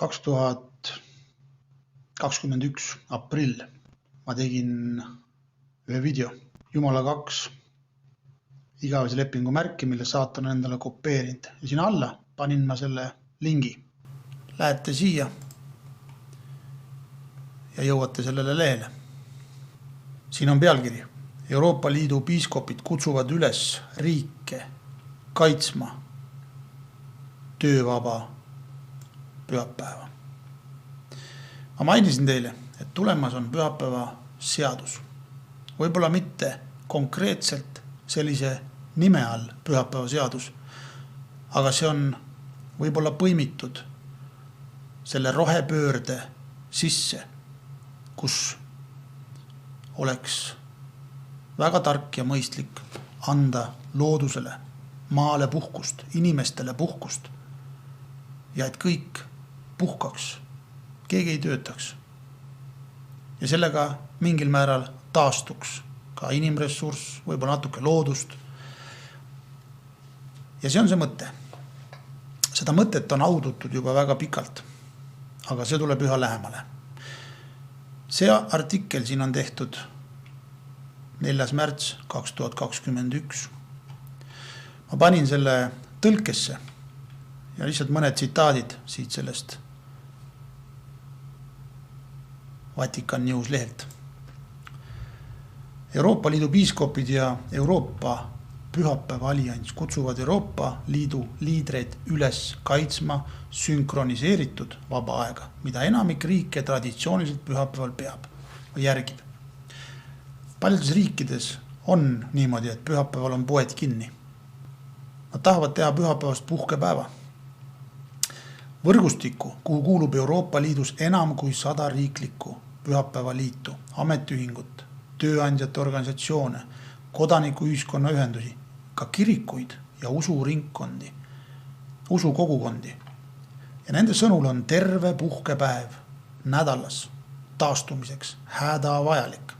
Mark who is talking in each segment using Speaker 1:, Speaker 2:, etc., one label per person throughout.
Speaker 1: 2021 aprill ma tegin ühe video Jumala 2 igavese lepingu märki, mille saatan on endale kopeerinud. Ja siin alla panin ma selle lingi. Lähete siia ja jõuate sellele lehele. Siin on pealkiri. Euroopa Liidu piiskopid kutsuvad üles riike kaitsma töövaba pühapäeva. Ma mainisin teile, et tulemas on pühapäeva seadus. Võib-olla mitte konkreetselt sellise nime all pühapäeva seadus, aga see on võib-olla põimitud selle rohepöörde sisse, kus oleks väga tark ja mõistlik anda loodusele, maale puhkust, inimestele puhkust ja et kõik puhkaks, keegi ei töötaks. Ja sellega mingil määral taastuks ka inimressurss, võib-olla natuke loodust. Ja see on see mõte. Seda mõtet on audutud juba väga pikalt, aga see tuleb üha lähemale. See artikkel siin on tehtud 4. märts 2021. Ma panin selle tõlkesse ja lihtsalt mõned tsitaadid siit sellest Vatikan News lehelt. Euroopa Liidu piiskopid ja Euroopa pühapäeva allianss kutsuvad Euroopa Liidu liidreid üles kaitsma sünkroniseeritud vaba aega, mida enamik riike traditsiooniliselt pühapäeval peab või järgib. Paljudes riikides on niimoodi, et pühapäeval on poed kinni. Nad tahavad teha pühapäevast puhkepäeva. Võrgustikku, kuhu kuulub Euroopa Liidus enam kui 100 riiklikku pühapäevaliitu, ametiühingut, tööandjate organisatsioone, kodanikuühiskonna ühendusi, ka kirikuid ja usuringkondi, usukogukondi. Ja nende sõnul on terve puhkepäev nädalas taastumiseks hädavajalik.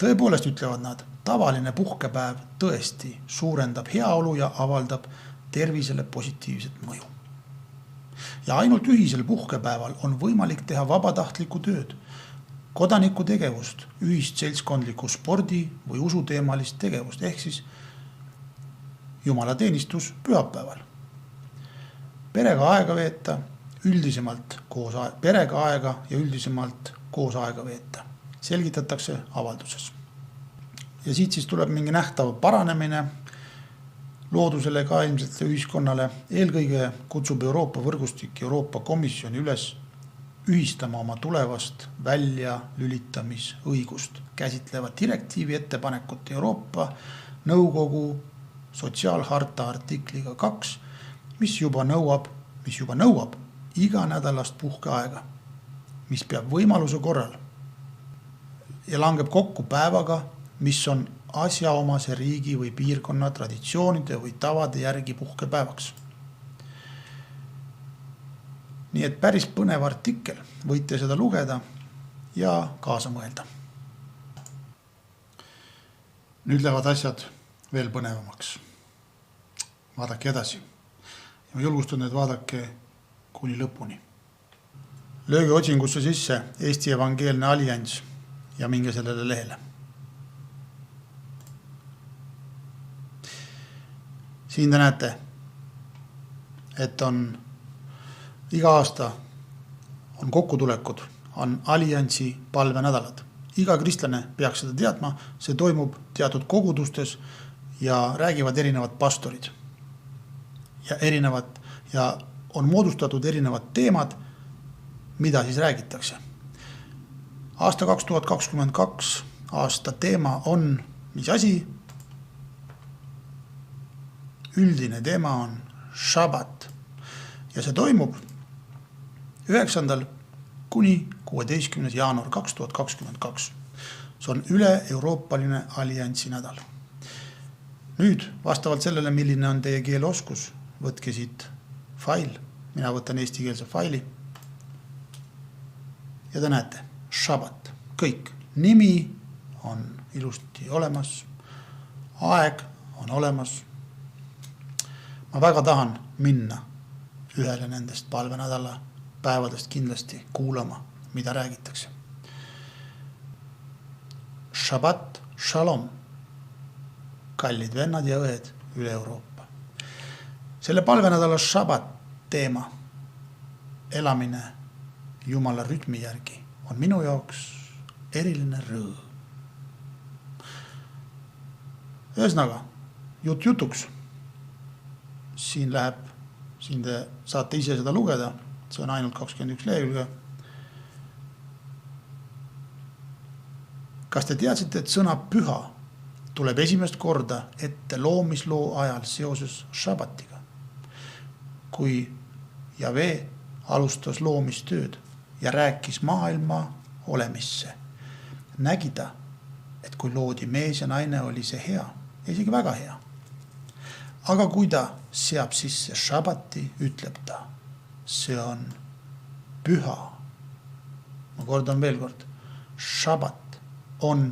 Speaker 1: Tõepoolest ütlevad nad, tavaline puhkepäev tõesti suurendab heaolu ja avaldab tervisele positiivset mõju. Ja ainult ühisel puhkepäeval on võimalik teha vabatahtlikku tööd, kodaniku tegevust, ühist seltskondliku spordi või usuteemalist tegevust, ehk siis jumalateenistus pühapäeval. Perega aega veeta, perega aega ja üldisemalt koos aega veeta. Selgitatakse avalduses. Ja siit siis tuleb mingi nähtav paranemine loodusele ka ilmselt ühiskonnale. Eelkõige kutsub Euroopa võrgustik Euroopa Komisjoni üles ühistama oma tulevast välja lülitamisõigust käsitleva direktiivi ettepanekut Euroopa Nõukogu sotsiaalharta artikliga 2, mis juba nõuab iga nädalast puhkeaega, mis peab võimaluse korral ja langeb kokku päevaga, mis on asjaomase riigi või piirkonna traditsioonide või tavade järgi puhkepäevaks. Nii et päris põnev artikkel, võite seda lugeda ja kaasa mõelda. Nüüd lähevad asjad veel põnevamaks. Vaadake edasi. Ja ma julgustan, et vaadake kuni lõpuni. Lööge otsingusse sisse Eesti Evangeelne Allianss ja minge sellele lehele. Siin te näete, et on iga aasta on kokkutulekud, on alliansi palvenädalad. Iga kristlane peaks seda teadma, see toimub teatud kogudustes ja räägivad erinevad pastorid. Ja on moodustatud erinevad teemad, mida siis räägitakse. Aasta 2022 aasta teema on, mis asi? Üldine teema on Šabat ja see toimub 9. kuni 16. jaanuar 2022. See on üle-euroopaline alliansi nädal. Nüüd, vastavalt sellele, milline on teie keeleoskus, võtke siit fail. Mina võtan eestikeelse faili. Ja te näete, Šabat. Kõik. Nimi on ilusti olemas. Aeg on olemas. Ma väga tahan minna ühele nendest palvenädala päevadest kindlasti kuulama, mida räägitakse. Shabbat shalom, kallid vennad ja õed üle Euroopa. Selle palvenädala Shabbat teema, elamine Jumala rütmi järgi, on minu jaoks eriline rõõm. Ühesõnaga, jutuks. Siin te saate ise seda lugeda, see on ainult 21 lehekülge. Kas te teadsite, et sõna püha tuleb esimest korda ette loomisloo ajal seoses Shabbatiga? Kui Jave alustas loomistööd ja rääkis maailma olemisse, nägi ta, et kui loodi mees ja naine, oli see hea, isegi väga hea. Aga kui ta seab sisse Shabbati, ütleb ta, see on püha. Ma kordan veel kord, Shabbat on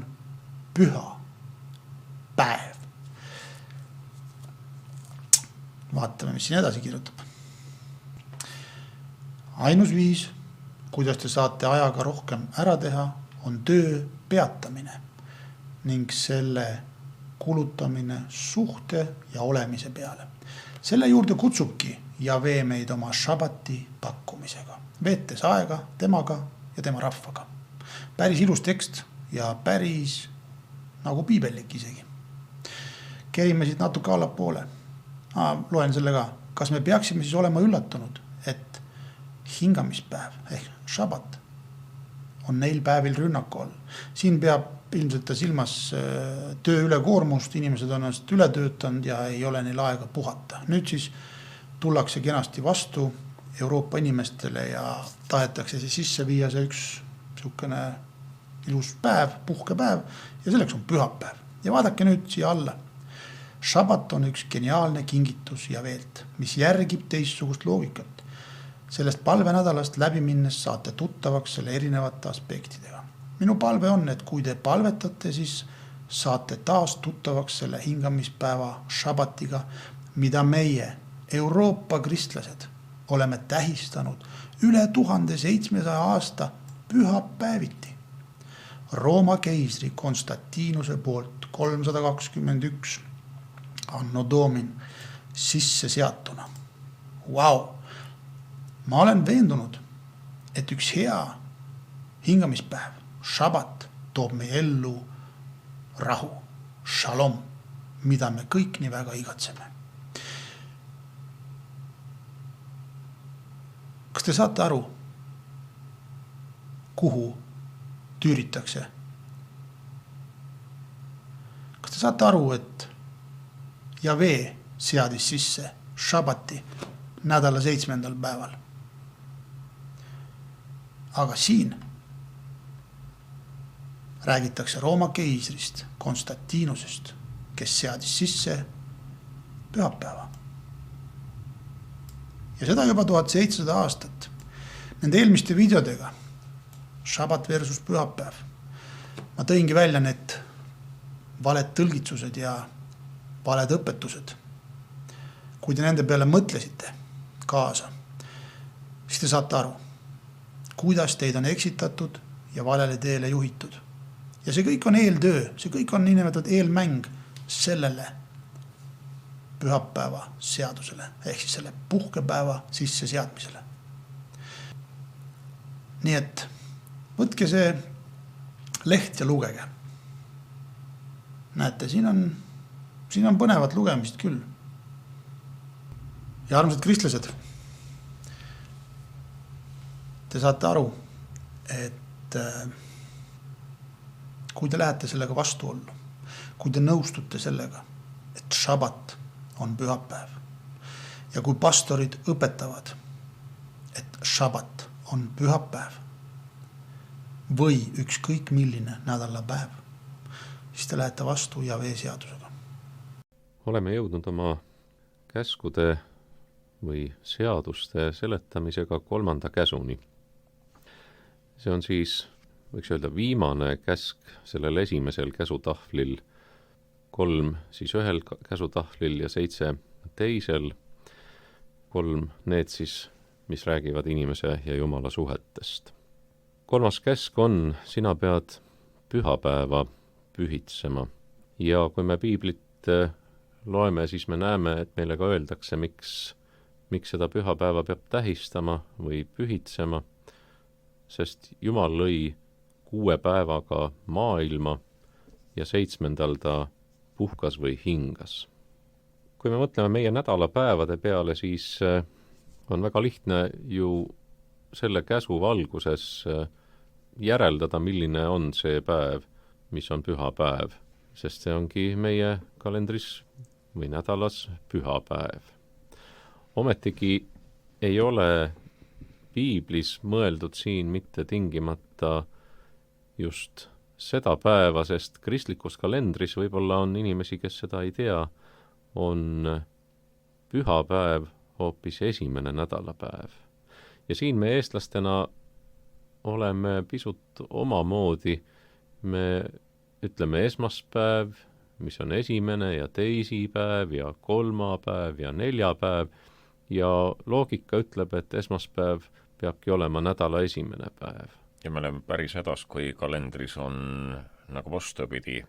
Speaker 1: püha päev. Vaatame, mis siin edasi kirjutab. Ainus viis, kuidas te saate ajaga rohkem ära teha, on töö peatamine ning selle kulutamine suhte ja olemise peale. Selle juurde kutsubki Jave meid oma Shabbati pakkumisega, veetes aega temaga ja tema rahvaga. Päris ilus tekst ja päris nagu piibellik isegi. Kerime siit natuke allapoole. Loen selle ka. Kas me peaksime siis olema üllatunud, et hingamispäev ehk Shabbat on neil päevil rünnaku all? Siin peab ilmselt silmas töö ülekoormust, inimesed on ennast üle töötanud ja ei ole neil aega puhata. Nüüd siis tullakse kenasti vastu Euroopa inimestele ja tahetakse siis sisse viia see üks niisugune ilus päev, puhkepäev ja selleks on pühapäev. Ja vaadake nüüd siia alla. Shabbat on üks geniaalne kingitus Javeelt, mis järgib teistsugust loogikat. Sellest palvenädalast läbi minnes saate tuttavaks selle erinevate aspektidega. Minu palve on, et kui te palvetate, siis saate taas tuttavaks selle hingamispäeva Shabbatiga, mida meie, Euroopa kristlased, oleme tähistanud üle 1700 aasta pühapäeviti. Rooma keisri Konstantinuse poolt 321 anno domin sisse seatuna. Vau! Ma olen veendunud, et üks hea hingamispäev, Shabbat, toob meie ellu rahu, shalom, mida me kõik nii väga igatseme. Kas te saate aru, kuhu tüüritakse? Kas te saate aru, et Jave seadis sisse Shabbati nädala 7. päeval? Aga siin räägitakse Rooma keisrist Konstantinusest, kes seadis sisse pühapäeva. Ja seda juba 1700 aastat. Nende eelmiste videodega Shabbat versus pühapäev. Ma tõingi välja need valed tõlgitsused ja valed õpetused. Kui te nende peale mõtlesite kaasa, siis te saate aru, kuidas teid on eksitatud ja valele teele juhitud. Ja see kõik on eeltöö, see kõik on niinimetatud eelmäng sellele pühapäeva seadusele, ehk siis selle puhkepäeva sisse seadmisele. Nii et võtke see leht ja lugege. Näete, siin on põnevat lugemist küll. Ja armsad kristlased, te saate aru, et kui te lähete sellega vastuollu, kui te nõustute sellega, et Shabbat on pühapäev ja kui pastorid õpetavad, et Shabbat on pühapäev või ükskõik milline nädalapäev, siis te lähete vastu Jave seadusega.
Speaker 2: Oleme jõudnud oma käskude või seaduste seletamisega 3. käsuni. See on siis, võiks öelda, viimane käsk sellel esimesel käsutahvlil, 3 siis ühel käsutahvlil ja 7 teisel. 3 need siis, mis räägivad inimese ja Jumala suhetest. 3. käsk on, sina pead pühapäeva pühitsema. Ja kui me piiblit loeme, siis me näeme, et meile ka öeldakse, miks seda pühapäeva peab tähistama või pühitsema, sest Jumal lõi 6 päevaga maailma ja 7. ta puhkas või hingas. Kui me mõtleme meie nädalapäevade peale, siis on väga lihtne ju selle käsu valguses järeldada, milline on see päev, mis on pühapäev, sest see ongi meie kalendris või nädalas pühapäev. Ometigi ei ole piiblis mõeldud siin mitte tingimata just seda päeva, sest kristlikus kalendris võib-olla on inimesi, kes seda ei tea, on pühapäev hoopis esimene nädalapäev. Ja siin me eestlastena oleme pisut omamoodi. Me ütleme esmaspäev, mis on esimene ja teisipäev ja kolmapäev ja neljapäev ja loogika ütleb, et esmaspäev peabki olema nädala esimene päev.
Speaker 3: Ja me oleme päris hädas, kui kalendris on nagu vastupidi,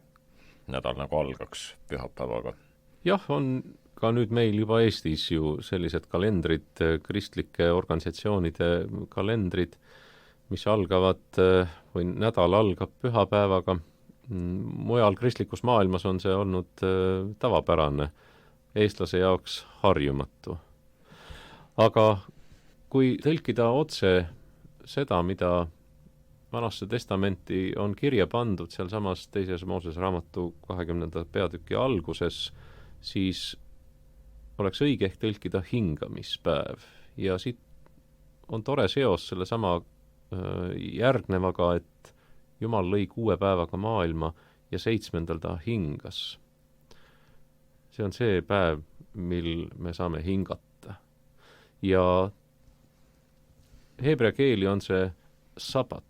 Speaker 3: nädal nagu algaks pühapäevaga.
Speaker 2: Jah, on ka nüüd meil juba Eestis ju sellised kalendrid, kristlike organisatsioonide kalendrid, mis algavad või nädal algab pühapäevaga. Mujal kristlikus maailmas on see olnud tavapärane, eestlase jaoks harjumatu. Aga kui tõlkida otse seda, mida Vanasse testamenti on kirja pandud seal samas 2. Moosese raamatu 20. peatüki alguses, siis oleks õige ehk tõlkida hingamispäev. Ja siit on tore seos selle sama järgnevaga, et Jumal lõi 6 päevaga maailma ja 7. ta hingas. See on see päev, mil me saame hingata. Ja heebrea keeli on see sabat.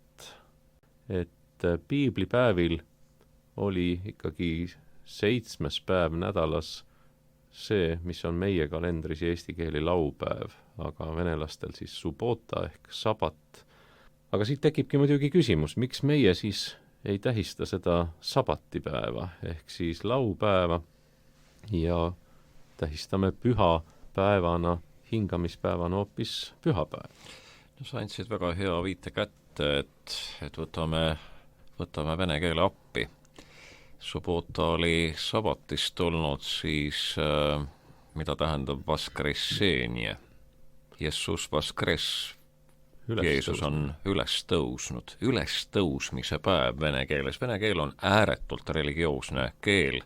Speaker 2: Et piiblipäevil oli ikkagi 7. päev nädalas see, mis on meie kalendris eesti keeli laupäev, aga venelastel siis subota ehk sabat. Aga siit tekibki muidugi küsimus, miks meie siis ei tähista seda sabatipäeva ehk siis laupäeva ja tähistame pühapäevana, hingamispäevana hoopis pühapäev.
Speaker 3: No, sa andsid väga hea viite kätte, et võtame vene keele appi. Subota oli sabatist tulnud, siis mida tähendab vaskressenie? Jesus vaskres, Jeesus on üles tõusnud. Ülestõusmise päev vene keeles. Vene keel on ääretult religioosne keel.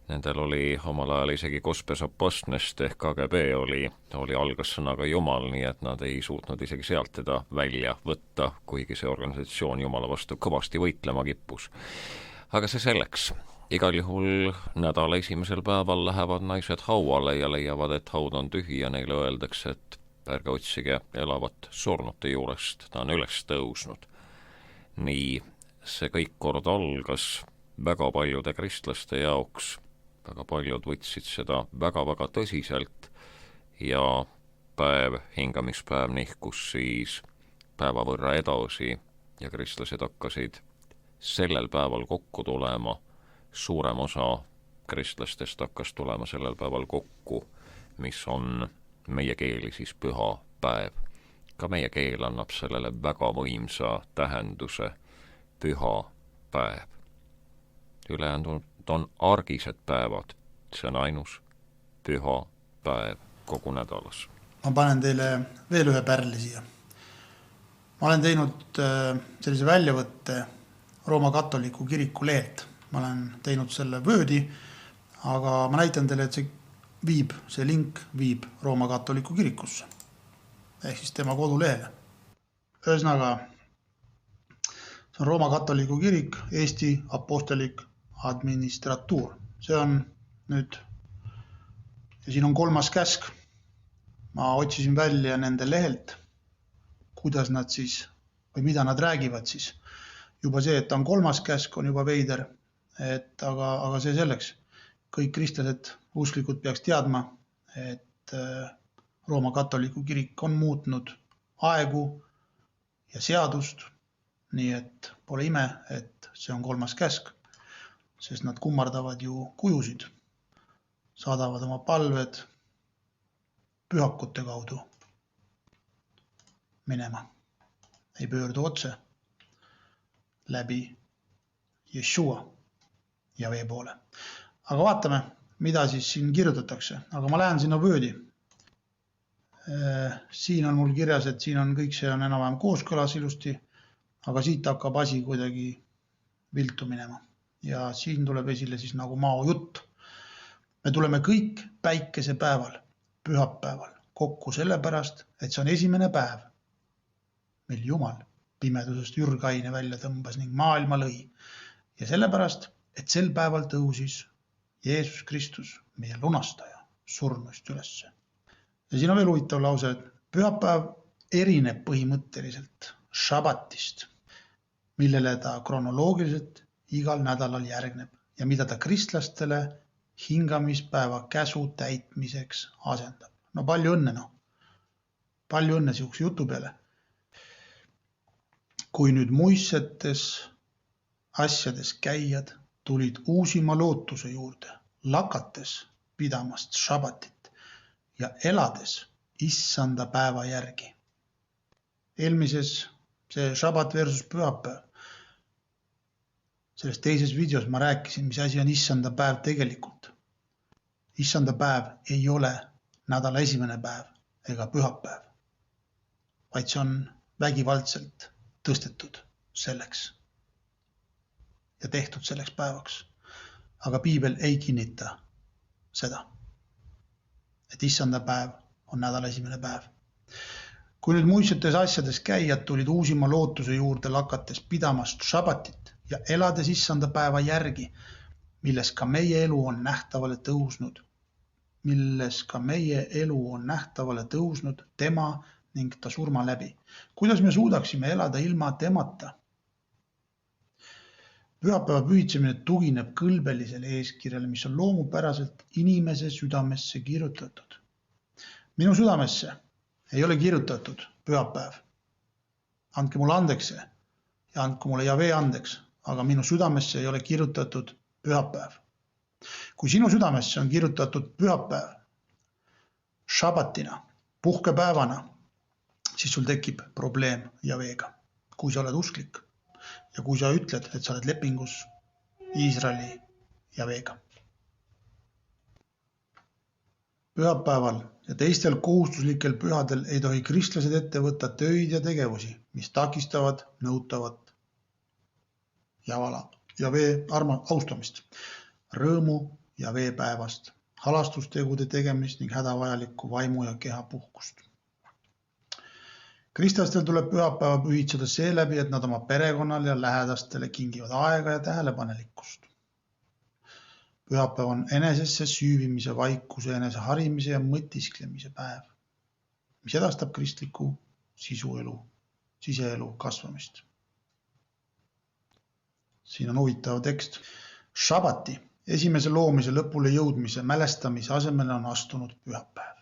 Speaker 3: Nendel oli omal ajal isegi Kospes Apostnest ehk KGB oli algas sõnaga Jumal, nii et nad ei suutnud isegi sealt teda välja võtta, kuigi see organisatsioon Jumala vastu kõvasti võitlema kippus. Aga see selleks. Igal juhul nädala esimesel päeval lähevad naised hauale ja leiavad, et haud on tühi ja neile öeldakse, et ärge otsige elavat surnute juurest, ta on üles tõusnud. Nii see kõik kord algas väga paljude kristlaste jaoks. Väga paljud võtsid seda väga-väga tõsiselt ja päev, hingamispäev nihkus siis päeva võrra edasi ja kristlased hakkasid sellel päeval kokku tulema. Suurem osa kristlastest hakkas tulema sellel päeval kokku, mis on meie keeli siis püha päev. Ka meie keel annab sellele väga võimsa tähenduse püha päev. Ülejäänud on argised päevad, see on ainus püha päev kogu nädalas.
Speaker 1: Ma panen teile veel ühe pärli siia. Ma olen teinud sellise väljavõtte Rooma katoliku kiriku leelt. Ma olen teinud selle Wordi, aga ma näitan teile, et see link viib Rooma katoliku kirikusse. Ehk siis tema kodulehele. Ühesõnaga, see on Rooma katoliku kirik, Eesti apostolik administratuur. See on nüüd, ja siin on 3. käsk. Ma otsisin välja nende lehelt, kuidas nad siis, või mida nad räägivad siis. Juba see, et ta on 3. käsk, on juba veider, aga see selleks. Kõik kristlased usklikud peaks teadma, et Rooma katoliku kirik on muutnud aegu ja seadust, nii et pole ime, et see on 3. käsk, sest nad kummardavad ju kujusid, saadavad oma palved pühakute kaudu minema, ei pöördu otse läbi Jeshua ja vee poole. Aga vaatame, mida siis siin kirjutatakse. Aga ma lähen sinna Wordi. Siin on mul kirjas, et siin on kõik see on enam-vähem kooskõlas ilusti, aga siit hakkab asi kuidagi viltu minema. Ja siin tuleb esile siis nagu mao jutt. Me tuleme kõik päikesepäeval, pühapäeval kokku sellepärast, et see on esimene päev, mil Jumal pimedusest ürgaine välja tõmbas ning maailma lõi. Ja sellepärast, et sel päeval tõusis Jeesus Kristus, meie lunastaja, surnuist ülesse. Ja siin on veel huvitav lause, et pühapäev erineb põhimõtteliselt šabatist, millele ta kronoloogiliselt igal nädalal järgneb ja mida ta kristlastele hingamispäeva käsu täitmiseks asendab. No palju õnne, Palju õnne sihukese jutu peale. Kui nüüd muistsetes asjades käijad tulid uusima lootuse juurde, lakates pidamast šabatit ja elades issanda päeva järgi. Eelmises see šabat versus pühapäev. Selles teises videos ma rääkisin, mis asi on issanda päev tegelikult. Issanda päev ei ole nädala esimene päev ega pühapäev, vaid see on vägivaldselt tõstetud selleks ja tehtud selleks päevaks. Aga piibel ei kinnita seda, et issanda päev on nädala esimene päev. Kui nüüd muistsetes asjades käijad tulid uusima lootuse juurde lakates pidamast šabatit ja elades issanda päeva järgi, milles ka meie elu on nähtavale tõusnud tema ning ta surma läbi. Kuidas me suudaksime elada ilma temata? Pühapäeva pühitsemine tugineb kõlbelisele eeskirjale, mis on loomupäraselt inimese südamesse kirjutatud. Minu südamesse ei ole kirjutatud pühapäev. Andke mulle andeks see ja andke mulle Jahve andeks, aga minu südamesse ei ole kirjutatud pühapäev. Kui sinu südamesse on kirjutatud pühapäev šabatina, puhkepäevana, siis sul tekib probleem Jahvega, kui sa oled usklik ja kui sa ütled, et sa oled lepingus Iisraeli Jahvega. Pühapäeval ja teistel kohustuslikel pühadel ei tohi kristlased ette võtta töid ja tegevusi, mis takistavad nõutavat Jahve austamist, rõõmu Jahve päevast, halastustegude tegemist ning hädavajalikku vaimu ja keha puhkust. Kristlastel tuleb pühapäeva pühitseda seeläbi, et nad oma perekonnale ja lähedastele kingivad aega ja tähelepanelikkust. Pühapäev on enesesse süüvimise, vaikuse, enese harimise ja mõtisklemise päev, mis edastab kristliku siseelu kasvamist. Siin on huvitav tekst. Šabati esimese loomise lõpule jõudmise mälestamise asemele on astunud pühapäev,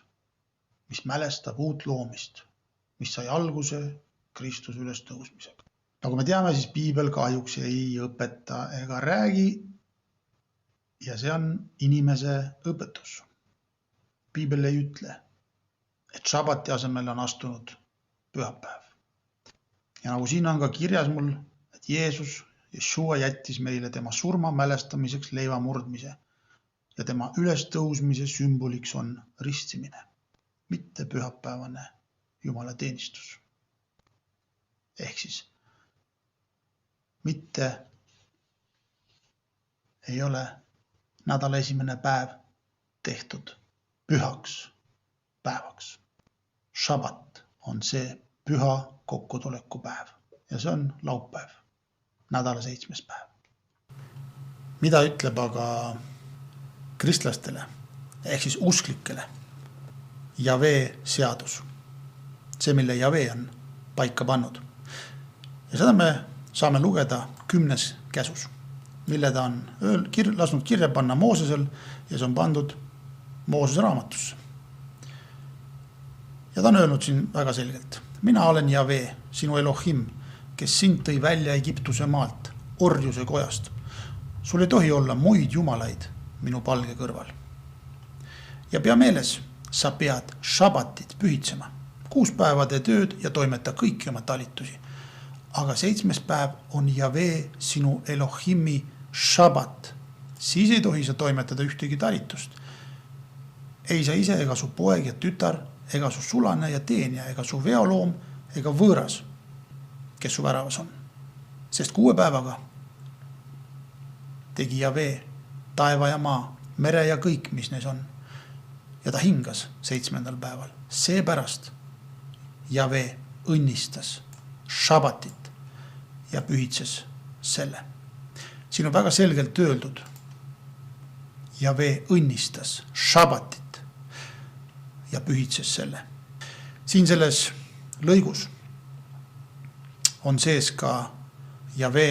Speaker 1: mis mälestab uut loomist, mis sai alguse Kristuse ülestõusmisega. Nagu me teame, siis piibel kahjuks ei õpeta ega räägi ja see on inimese õpetus. Piibel ei ütle, et šabati asemele on astunud pühapäev. Ja nagu siin on ka kirjas mul, et Jeshua jättis meile tema surma mälestamiseks leiva murdmise ja tema ülestõusmise sümboliks on ristimine, mitte pühapäevane Jumala teenistus. Ehk siis mitte ei ole nädala esimene päev tehtud pühaks päevaks. Šabat on see püha kokkutuleku päev ja see on laupäev, nädala 7. päev. Mida ütleb aga kristlastele ehk siis usklikele Jahve seadus? See, mille Jahve on paika pannud. Ja seda me saame lugeda 10. käsus, mille ta on lasknud kirja panna Moosesel ja see on pandud Moosese raamatusse. Ja ta on öelnud siin väga selgelt: mina olen Jahve, sinu Elohim, kes sind tõi välja Egiptuse maalt, orjuse kojast. Sul ei tohi olla muid jumalaid minu palge kõrval. Ja pea meeles, sa pead šabatit pühitsema. 6 päeva tee tööd ja toimeta kõiki oma talitusi. Aga 7. päev on Jahve, sinu Elohimi šabat. Siis ei tohi sa toimetada ühtegi talitust. Ei sa ise ega su poeg ja tütar, ega su sulane ja teenja, ega su veoloom, ega võõras, kes su väravas on. Sest 6 päevaga tegi Jahve taeva ja maa, mere ja kõik, mis neis on. Ja ta hingas 7. päeval. Seepärast Jahve õnnistas šabatit ja pühitses selle. Siin on väga selgelt öeldud: Jahve õnnistas šabatit ja pühitses selle. Siin selles lõigus on sees ka Jahve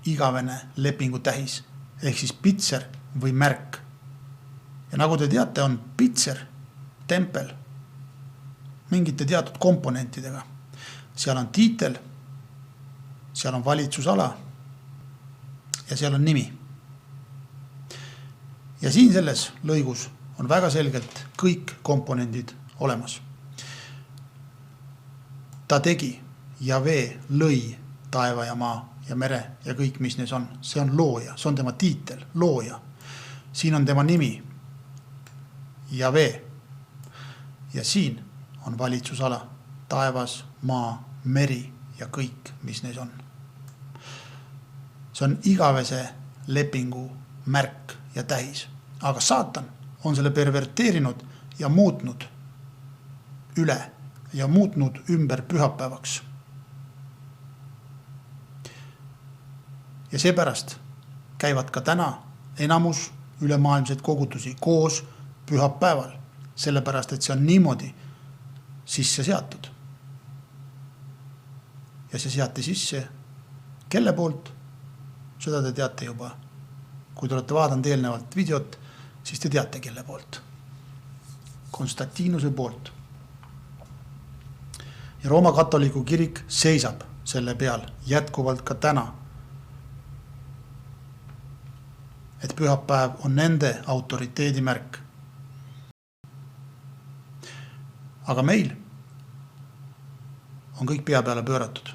Speaker 1: igavene lepingu tähis, ehk siis pitser või märk. Ja nagu te teate, on pitser, tempel, mingite teatud komponentidega. Seal on tiitel, seal on valitsusala ja seal on nimi. Ja siin selles lõigus on väga selgelt kõik komponendid olemas. Ta tegi, Jahve lõi taeva ja maa ja mere ja kõik, mis neis on. See on looja, see on tema tiitel, looja. Siin on tema nimi, Jahve. Ja siin on valitsusala, taevas, maa, meri ja kõik, mis neis on. See on igavese lepingu märk ja tähis. Aga saatan on selle perverteerinud ja muutnud üle ja muutnud ümber pühapäevaks. Ja seepärast käivad ka täna enamus ülemaailmseid kogutusi koos pühapäeval, sellepärast et see on niimoodi sisse seatud. Ja see seati sisse kelle poolt? Seda te teate juba. Kui te olete vaadanud eelnevalt videot, siis te teate kelle poolt. Konstantinuse poolt. Ja Rooma katoliku kirik seisab selle peal jätkuvalt ka täna. Et pühapäev on nende autoriteedi märk. Aga meil on kõik pea peale pööratud.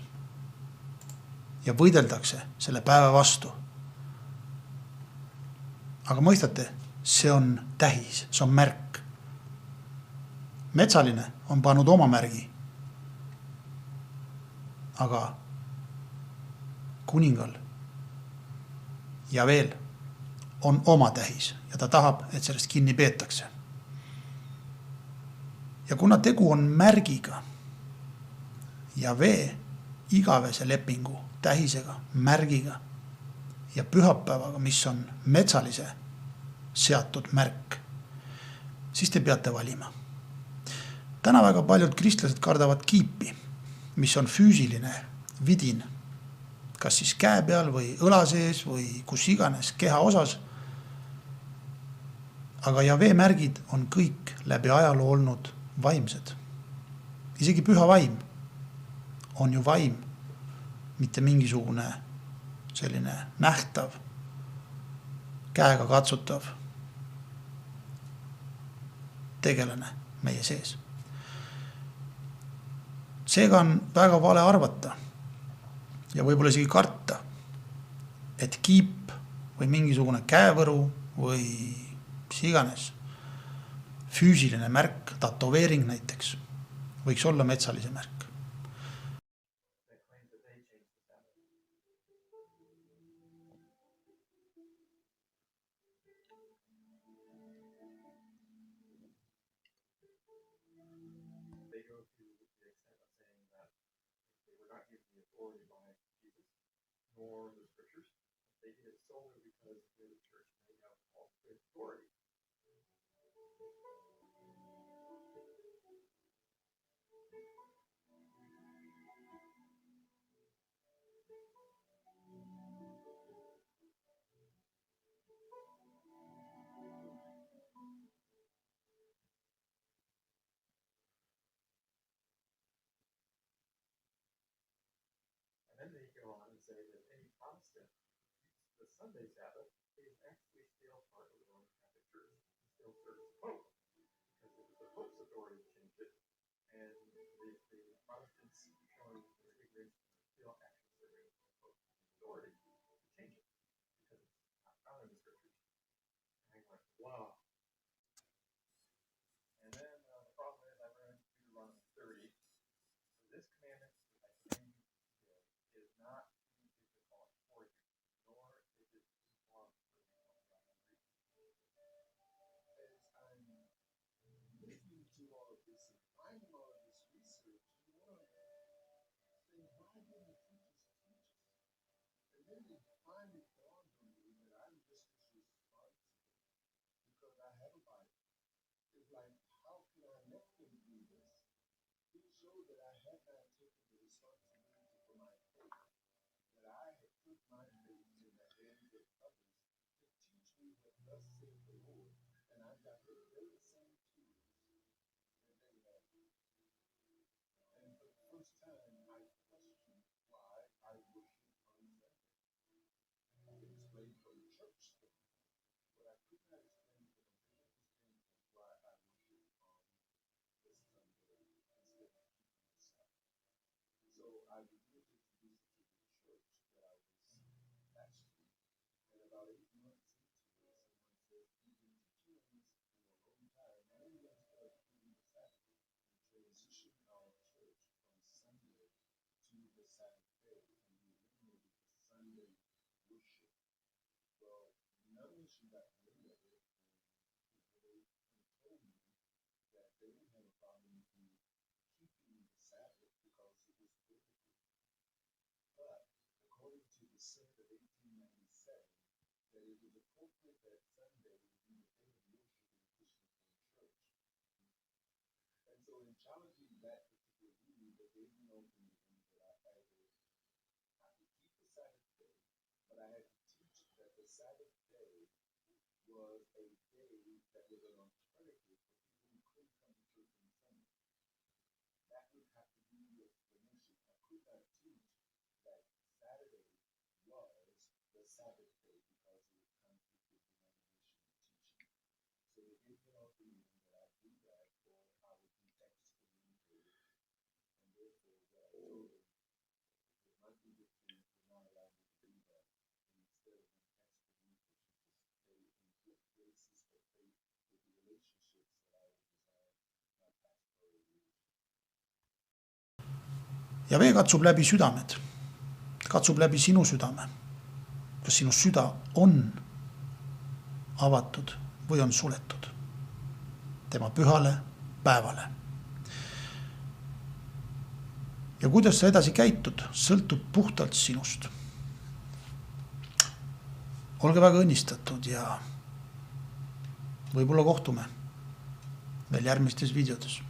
Speaker 1: Ja võideldakse selle päeva vastu. Aga mõistate, see on tähis, see on märk. Metsaline on pannud oma märgi. Aga kuningal ja veel on oma tähis ja ta tahab, et sellest kinni peetakse. Ja kuna tegu on märgiga, Jahve igavese lepingu tähisega, märgiga ja pühapäevaga, mis on metsalise seatud märk, siis te peate valima. Täna väga paljud kristlased kardavad kiipi, mis on füüsiline vidin, kas siis käe peal või õla sees või kus iganes keha osas. Aga Jahve märgid on kõik läbi ajaloo olnud vaimsed. Isegi püha vaim on ju vaim, mitte mingisugune selline nähtav, käega katsutav tegelane meie sees. Seega on väga vale arvata ja võib-olla isegi karta, et kiip või mingisugune käevõru või mis iganes füüsiline märk, tatoveering näiteks, võiks olla metsalise märk.
Speaker 4: Sunday Sabbath is actually still part of the Roman Catholic Church. It still serves the Pope, because it was the Pope's authority to change it, and the Protestants showing their ignorance still actually serving the Pope's authority to change it, because it's not found in the scriptures. And I went, wow. And then the problem is I ran into Deuteronomy 30. So this commandment that I command you today is not too difficult for you, nor is it too long for you.
Speaker 5: As I'm listening to all of this and finding all of this research, you want to say, why didn't the teachers teach us? And then it finally dawned on me that I'm just as responsible because I have a Bible. It's like, how can I let them do this? It showed that I had not taken the responsibility for my faith, that I had put my faith in the hands of others to teach me what thus saith the Lord, and I got the very same tools that they had. And for the first time, I questioned why I worship on Sunday. I could explain from the church standpoint, but I could not explain from a biblical standpoint why I worship on this Sunday instead of keeping the Sabbath. So I began to introduce it to the church that I was pastoring, and about 8 months into it, someone said, "You've been teaching us for a long time. Why don't you start keeping the Sabbath and transition our church from Sunday to the Sabbath day?" And we eliminated the Sunday worship. Well, none of us got wind of it, and they told me that they didn't have a problem with me keeping the Sabbath because it was biblical. But according to the Senate of 1897, that it was appropriate that Sunday would be the day of worship in a Christian church. And so in challenging that particular rule, they gave me an ultimatum that I had to keep the Sabbath day, but I had to teach that the Sabbath day was a day that was an alternative for people who couldn't come to church on Sunday. That would have to be the explanation. I could not teach that Saturday was the Sabbath day because it would conflict with denominational teaching. So they gave me an ultimatum that I do that or I would be excommunicated. And therefore, what I told them, it might be that you would not allow me to do that. And instead of being excommunicated, just stay in good graces for faith with the relationships that I would design my pastoral leadership.
Speaker 1: ja vee katsub läbi südamed, katsub läbi sinu südame. Kas sinu süda on avatud või on suletud tema pühale päevale. Ja kuidas sa edasi käitud, sõltub puhtalt sinust. Olge väga õnnistatud ja võib-olla kohtume veel järgmistes videodes.